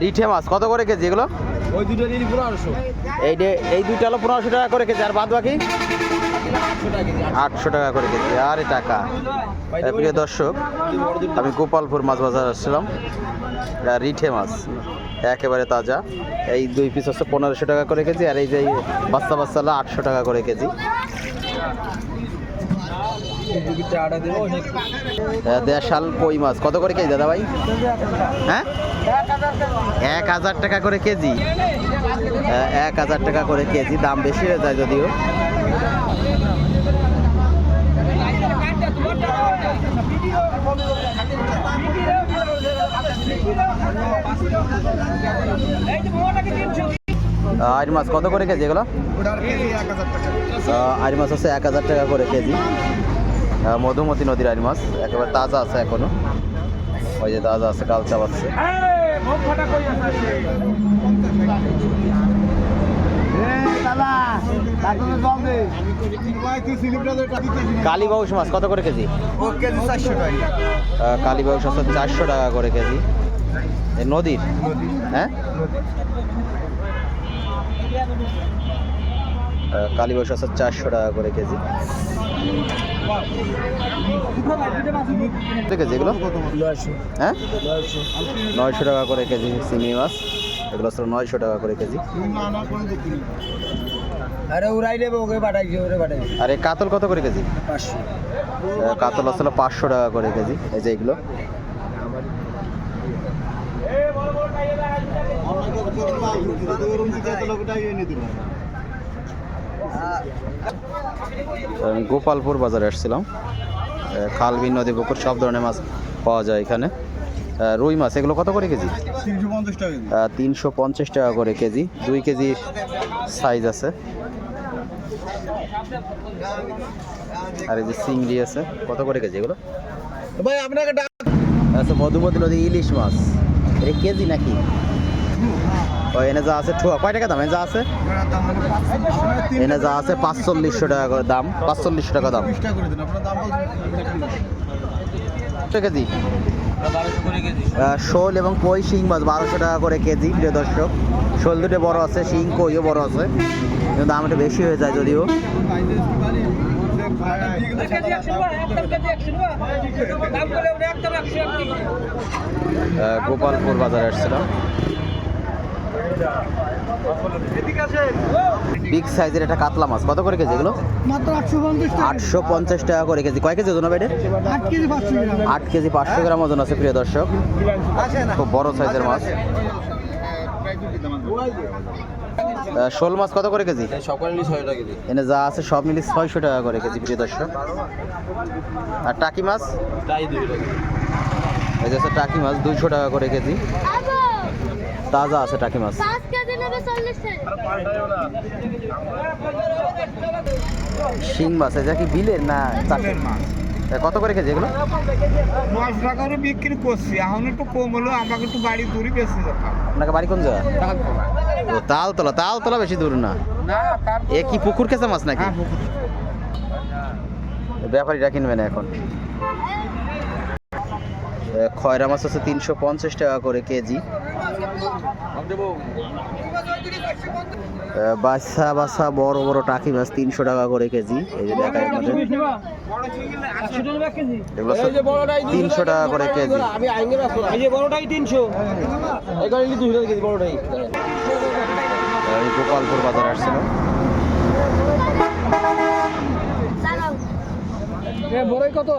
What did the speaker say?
রিঠে মাছ কত করে কেজি এগুলো? ওই দুটো নিলি 1500। এই দুইটা হলো 1500 টাকা করে কেজি, আর বাদ বাকি 800 টাকা করে কেজি। আরে টাকা। প্রিয় দর্শক, আমি গোপালপুর মাছ বাজার আসছিলাম। রিঠে মাছ একেবারে তাজা, এই 2 পিস হচ্ছে 1500 টাকা করে কেজি, আর এই যে বাচ্চা বাচ্চা 800 টাকা করে কেজি। দেশাল কই মাছ কত করে কেজি দাদা ভাই? হ্যাঁ, 1000 টাকা করে কেজি। 1000 টাকা করে কেজি, দাম বেশি হয়ে যায় যদিও। আইর মাছ কত করে কেজি এগুলো? আইর মাছ হচ্ছে 1000 টাকা করে কেজি। মধুমতি নদীর আইর মাছ একেবারে তাজা আছে এখনো, ওই যে তাজা আছে, কাল চাবাচ্ছে। কালীবাউস মাছ কত করে কেজি? কালীবাউস হচ্ছে 400 টাকা করে কেজি। নদীর, হ্যাঁ, কালীবাউস হচ্ছে 400 টাকা করে কেজি। কেজি এগুলো? হ্যাঁ, 900 টাকা করে কেজি চিংড়ি মাছ, এগুলো 900 টাকা করে কেজি। আর এই কাতল কত করে কেজি? 500। কাতল আসলে 500 টাকা করে কেজি। এই যে এগুলো আমি গোপালপুর বাজারে আসছিলাম। খাল, বিল, নদী, পুকুর সব ধরনের মাছ পাওয়া যায় এখানে। রুই মাছ এগুলো কত করে কেজি? 350 টাকা করে কেজি। 2 কেজি সাইজ আছে। আর এই যে চিংড়ি আছে কত করে কেজি এগুলো? ভাই আপনাকে আচ্ছা, মধুমতি নদী ইলিশ মাছ এটা কেজি নাকি? ওই এনে যা আছে ঠুয়া কয় টাকা দাম? এনে যা আছে 4500 টাকা করে দাম, 4500 টাকা দাম কেজি। শোল এবং কই শিং মাছ 1200 টাকা করে কেজি। প্রিয় দর্শক, শোল দুটো বড় আছে, শিং কইও বড় আছে, কিন্তু দাম একটু বেশি হয়ে যায় যদিও। গোপালপুর বাজারে আসছিলাম। বিগ সাইজের একটা কাতলা মাছ কত করে কেজি এগুলো? মাত্র 850 টাকা করে কেজি। কয় কেজি ওজন হবে এটা? 8 কেজি 500 গ্রাম ওজন আছে। প্রিয় দর্শক, খুব বড় সাইজের মাছ। শোল মাছ কত করে কেজি? এনে যা আছে সব মিলিয়ে 600 টাকা করে কেজি। প্রিয় দর্শক, আর টাকি মাছ? এই যে টাকি মাছ 200 টাকা করে কেজি, তাজা আছে টাকি মাছ। শিং মাছ এটা কি বিলের না চাষের মাছ? কত করে কেজি এগুলো? 9 টাকা করে বিক্রি করছি, এখন একটু কম হলো, আমাকে একটু বাড়ি দূরে বেশি দরকার। আপনাকে বাড়ি কোন জায়গা? তালতলা। তালতলা বেশি দূর না। এ কি পুকুর কেঁচা মাছ নাকি? ব্যাপারীরা কিনবে না এখন। খয়রা মাছ আছে 350 টাকা করে কেজি। বাচ্চা বাচ্চা বড় বড় টাকি মাছ 300 টাকা করে কেজি। এই যে দেখাই আপনাদের, এগুলো 300 টাকা করে কেজি। আমি গোপালপুর বাজারে আসছিলাম। বড়ই কত?